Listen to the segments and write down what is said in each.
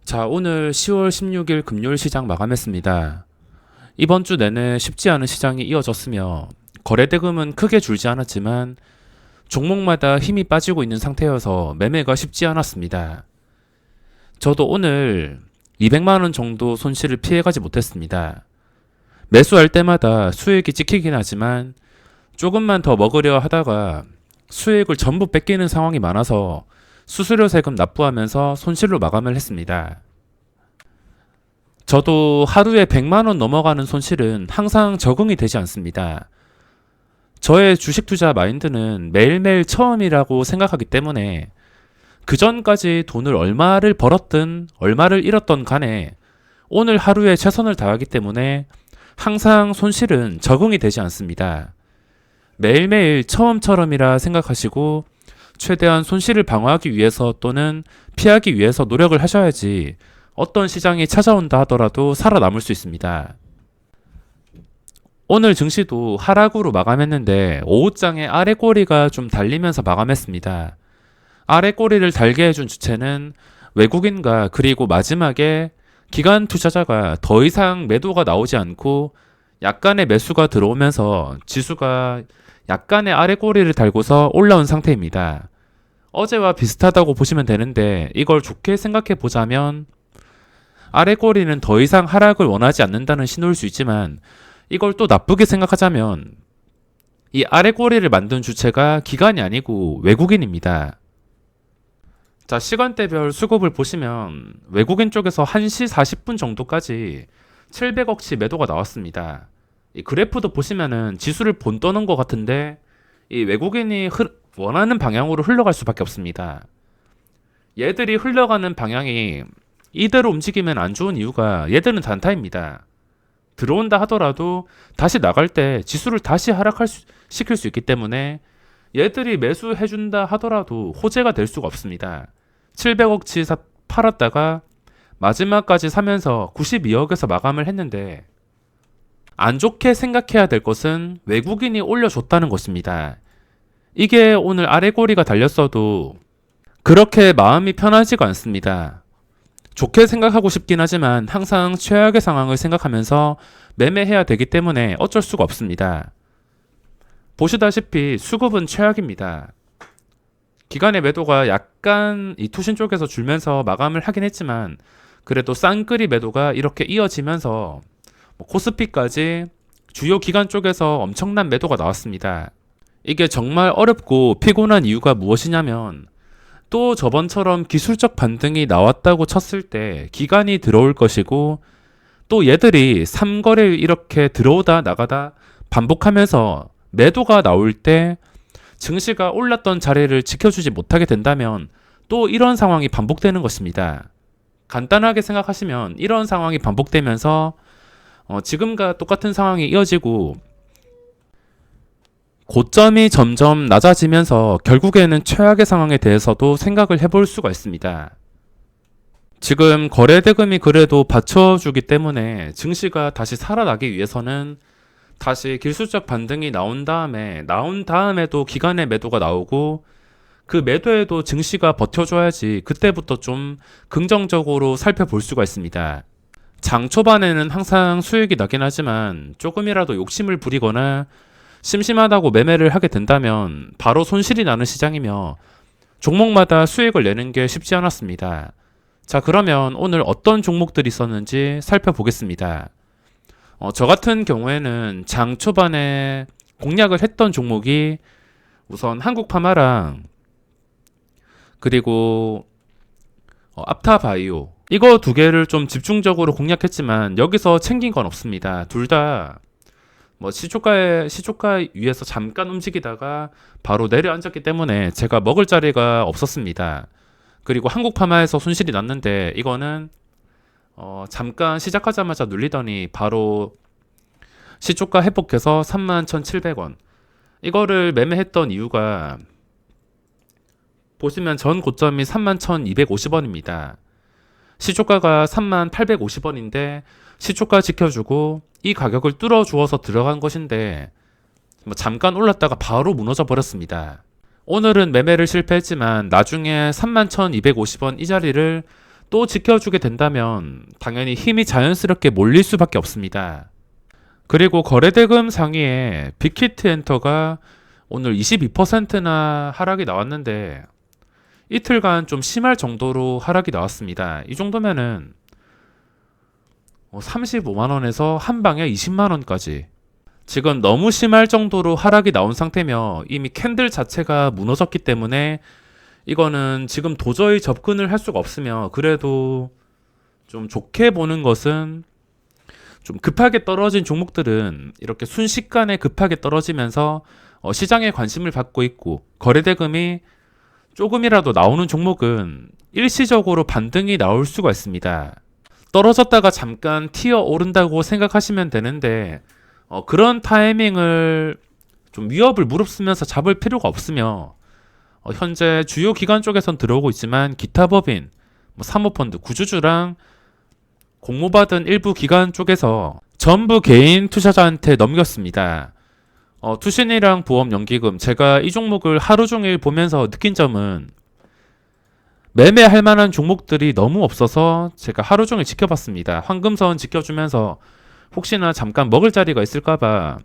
자, 오늘 10월 16일 금요일 시장 마감했습니다. 이번 주 내내 쉽지 않은 시장이 이어졌으며 거래대금은 크게 줄지 않았지만 종목마다 힘이 빠지고 있는 상태여서 매매가 쉽지 않았습니다. 저도 오늘 200만 원 정도 손실을 피해가지 못했습니다. 매수할 때마다 수익이 찍히긴 하지만 조금만 더 먹으려 하다가 수익을 전부 뺏기는 상황이 많아서 수수료 세금 납부하면서 손실로 마감을 했습니다. 저도 하루에 100만 원 넘어가는 손실은 항상 적응이 되지 않습니다. 저의 주식 투자 마인드는 매일매일 처음이라고 생각하기 때문에 그 전까지 돈을 얼마를 벌었든 얼마를 잃었던 간에 오늘 하루에 최선을 다하기 때문에 항상 손실은 적응이 되지 않습니다. 매일매일 처음처럼이라 생각하시고 최대한 손실을 방어하기 위해서 또는 피하기 위해서 노력을 하셔야지 어떤 시장이 찾아온다 하더라도 살아남을 수 있습니다. 오늘 증시도 하락으로 마감했는데 오후장에 아래 꼬리가 좀 달리면서 마감했습니다. 아래 꼬리를 달게 해준 주체는 외국인과 그리고 마지막에 기관 투자자가 더 이상 매도가 나오지 않고 약간의 매수가 들어오면서 지수가 약간의 아래 꼬리를 달고서 올라온 상태입니다. 어제와 비슷하다고 보시면 되는데 이걸 좋게 생각해 보자면 아래 꼬리는 더 이상 하락을 원하지 않는다는 신호일 수 있지만 이걸 또 나쁘게 생각하자면 이 아래 꼬리를 만든 주체가 기관이 아니고 외국인입니다. 자, 시간대별 수급을 보시면 외국인 쪽에서 1시 40분 정도까지 700억치 매도가 나왔습니다. 이 그래프도 보시면은 지수를 본떠는 것 같은데 이 외국인이 원하는 방향으로 흘러갈 수밖에 없습니다. 얘들이 흘러가는 방향이 이대로 움직이면 안 좋은 이유가 얘들은 단타입니다. 들어온다 하더라도 다시 나갈 때 지수를 다시 시킬 수 있기 때문에 얘들이 매수해준다 하더라도 호재가 될 수가 없습니다. 700억치 팔았다가 마지막까지 사면서 92억에서 마감을 했는데 안 좋게 생각해야 될 것은 외국인이 올려줬다는 것입니다. 이게 오늘 아래 꼬리가 달렸어도 그렇게 마음이 편하지가 않습니다. 좋게 생각하고 싶긴 하지만 항상 최악의 상황을 생각하면서 매매해야 되기 때문에 어쩔 수가 없습니다. 보시다시피 수급은 최악입니다. 기관의 매도가 약간 이 투신 쪽에서 줄면서 마감을 하긴 했지만 그래도 쌍끌이 매도가 이렇게 이어지면서 코스피까지 주요 기관 쪽에서 엄청난 매도가 나왔습니다. 이게 정말 어렵고 피곤한 이유가 무엇이냐면 또 저번처럼 기술적 반등이 나왔다고 쳤을 때 기관이 들어올 것이고 또 얘들이 3거래일 이렇게 들어오다 나가다 반복하면서 매도가 나올 때 증시가 올랐던 자리를 지켜주지 못하게 된다면 또 이런 상황이 반복되는 것입니다. 간단하게 생각하시면 이런 상황이 반복되면서 지금과 똑같은 상황이 이어지고 고점이 점점 낮아지면서 결국에는 최악의 상황에 대해서도 생각을 해볼 수가 있습니다. 지금 거래대금이 그래도 받쳐주기 때문에 증시가 다시 살아나기 위해서는 다시 기술적 반등이 나온 다음에도 기관의 매도가 나오고 그 매도에도 증시가 버텨줘야지 그때부터 좀 긍정적으로 살펴볼 수가 있습니다. 장 초반에는 항상 수익이 나긴 하지만 조금이라도 욕심을 부리거나 심심하다고 매매를 하게 된다면 바로 손실이 나는 시장이며 종목마다 수익을 내는 게 쉽지 않았습니다. 자, 그러면 오늘 어떤 종목들이 있었는지 살펴보겠습니다. 저 같은 경우에는 장 초반에 공략을 했던 종목이 우선 한국파마랑 그리고 ап타바이오 이거 두 개를 좀 집중적으로 공략했지만 여기서 챙긴 건 없습니다. 둘 다 시초가 위에서 잠깐 움직이다가 바로 내려앉았기 때문에 제가 먹을 자리가 없었습니다. 그리고 한국파마에서 손실이 났는데 이거는 잠깐 시작하자마자 눌리더니 바로 시초가 회복해서 31,700원 이거를 매매했던 이유가 보시면 전 고점이 31,250원입니다. 시초가가 3850원인데 시초가 지켜주고 이 가격을 뚫어주어서 들어간 것인데 잠깐 올랐다가 바로 무너져 버렸습니다. 오늘은 매매를 실패했지만 나중에 31,250원 이 자리를 또 지켜주게 된다면 당연히 힘이 자연스럽게 몰릴 수밖에 없습니다. 그리고 거래대금 상위에 빅히트 엔터가 오늘 22%나 하락이 나왔는데 이틀간 좀 심할 정도로 하락이 나왔습니다. 이 정도면은 35만원에서 한 방에 20만원까지 지금 너무 심할 정도로 하락이 나온 상태며 이미 캔들 자체가 무너졌기 때문에 이거는 지금 도저히 접근을 할 수가 없으며, 그래도 좀 좋게 보는 것은 좀 급하게 떨어진 종목들은 이렇게 순식간에 급하게 떨어지면서 시장에 관심을 받고 있고, 거래대금이 조금이라도 나오는 종목은 일시적으로 반등이 나올 수가 있습니다. 떨어졌다가 잠깐 튀어 오른다고 생각하시면 되는데 그런 타이밍을 좀 위협을 무릅쓰면서 잡을 필요가 없으며, 현재 주요 기관 쪽에선 들어오고 있지만 기타 법인, 사모펀드, 구주주랑 공모받은 일부 기관 쪽에서 전부 개인 투자자한테 넘겼습니다. 투신이랑 보험 연기금, 제가 이 종목을 하루 종일 보면서 느낀 점은 매매할 만한 종목들이 너무 없어서 제가 하루 종일 지켜봤습니다. 황금선 지켜주면서 혹시나 잠깐 먹을 자리가 있을까봐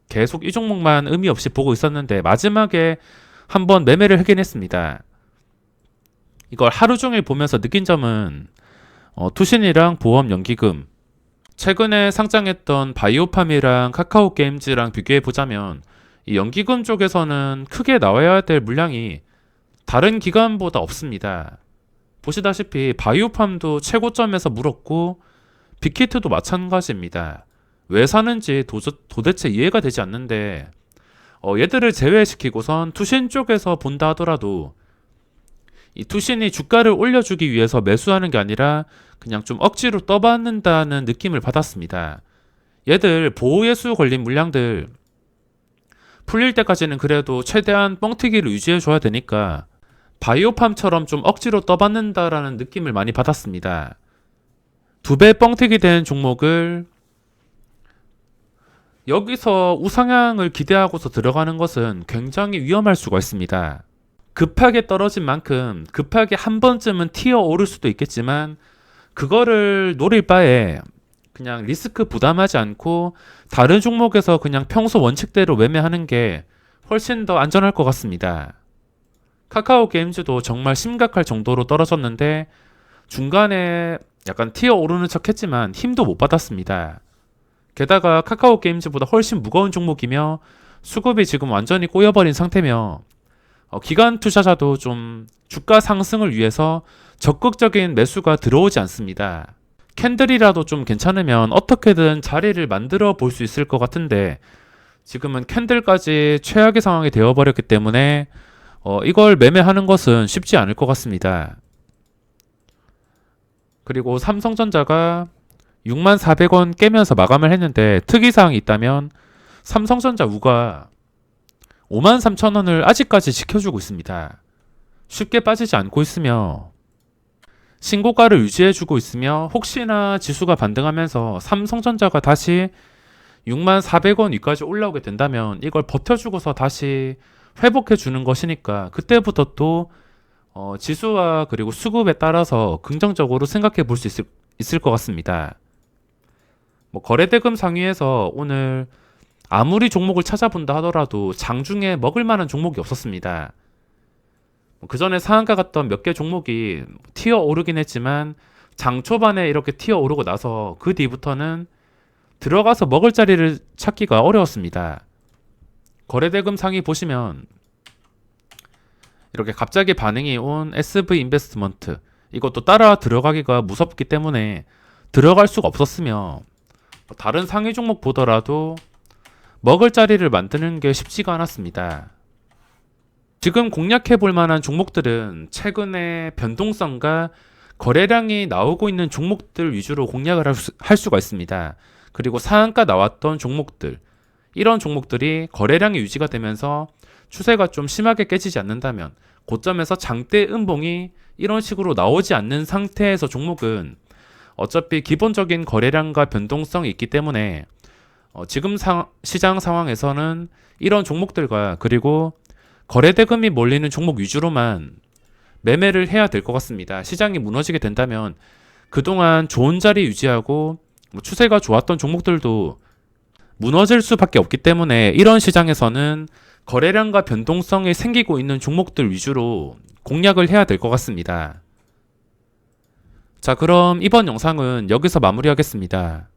계속 이 종목만 의미 없이 보고 있었는데 마지막에 한번 매매를 하긴 했습니다. 이걸 하루 종일 보면서 느낀 점은 투신이랑 보험 연기금, 최근에 상장했던 바이오팜이랑 카카오게임즈랑 비교해 보자면 이 연기금 쪽에서는 크게 나와야 될 물량이 다른 기관보다 없습니다. 보시다시피 바이오팜도 최고점에서 물었고 빅히트도 마찬가지입니다. 왜 사는지 도대체 이해가 되지 않는데 얘들을 제외시키고선 투신 쪽에서 본다 하더라도 이 투신이 주가를 올려주기 위해서 매수하는 게 아니라 그냥 좀 억지로 떠받는다는 느낌을 받았습니다. 얘들 보호예수 걸린 물량들 풀릴 때까지는 그래도 최대한 뻥튀기를 유지해줘야 되니까 바이오팜처럼 좀 억지로 떠받는다라는 느낌을 많이 받았습니다. 2배 뻥튀기 된 종목을 여기서 우상향을 기대하고서 들어가는 것은 굉장히 위험할 수가 있습니다. 급하게 떨어진 만큼 급하게 한 번쯤은 튀어 오를 수도 있겠지만 그거를 노릴 바에 그냥 리스크 부담하지 않고 다른 종목에서 그냥 평소 원칙대로 매매하는 게 훨씬 더 안전할 것 같습니다. 카카오 게임즈도 정말 심각할 정도로 떨어졌는데 중간에 약간 튀어 오르는 척 했지만 힘도 못 받았습니다. 게다가 카카오 게임즈보다 훨씬 무거운 종목이며 수급이 지금 완전히 꼬여버린 상태며 기관 투자자도 좀 주가 상승을 위해서 적극적인 매수가 들어오지 않습니다. 캔들이라도 좀 괜찮으면 어떻게든 자리를 만들어 볼 수 있을 것 같은데 지금은 캔들까지 최악의 상황이 되어버렸기 때문에 이걸 매매하는 것은 쉽지 않을 것 같습니다. 그리고 삼성전자가 64,000원 깨면서 마감을 했는데 특이사항이 있다면 삼성전자 우가 53,000원을 아직까지 지켜주고 있습니다. 쉽게 빠지지 않고 있으며 신고가를 유지해주고 있으며 혹시나 지수가 반등하면서 삼성전자가 다시 64,000원 위까지 올라오게 된다면 이걸 버텨주고서 다시 회복해주는 것이니까 그때부터 또 지수와 그리고 수급에 따라서 긍정적으로 생각해 볼 수 있을 것 같습니다. 거래대금 상위에서 오늘 아무리 종목을 찾아본다 하더라도 장중에 먹을 만한 종목이 없었습니다. 그 전에 상한가 갔던 몇 개 종목이 튀어 오르긴 했지만 장 초반에 이렇게 튀어 오르고 나서 그 뒤부터는 들어가서 먹을 자리를 찾기가 어려웠습니다. 거래대금 상위 보시면 이렇게 갑자기 반응이 온 SV 인베스트먼트, 이것도 따라 들어가기가 무섭기 때문에 들어갈 수가 없었으며 다른 상위 종목 보더라도 먹을 자리를 만드는 게 쉽지가 않았습니다. 지금 공략해 볼 만한 종목들은 최근에 변동성과 거래량이 나오고 있는 종목들 위주로 공략을 할 수가 있습니다. 그리고 상한가 나왔던 종목들, 이런 종목들이 거래량이 유지가 되면서 추세가 좀 심하게 깨지지 않는다면 고점에서 장대 음봉이 이런 식으로 나오지 않는 상태에서 종목은 어차피 기본적인 거래량과 변동성이 있기 때문에 지금 시장 상황에서는 이런 종목들과 그리고 거래대금이 몰리는 종목 위주로만 매매를 해야 될 것 같습니다. 시장이 무너지게 된다면 그동안 좋은 자리 유지하고 추세가 좋았던 종목들도 무너질 수밖에 없기 때문에 이런 시장에서는 거래량과 변동성이 생기고 있는 종목들 위주로 공략을 해야 될 것 같습니다. 자, 그럼 이번 영상은 여기서 마무리하겠습니다.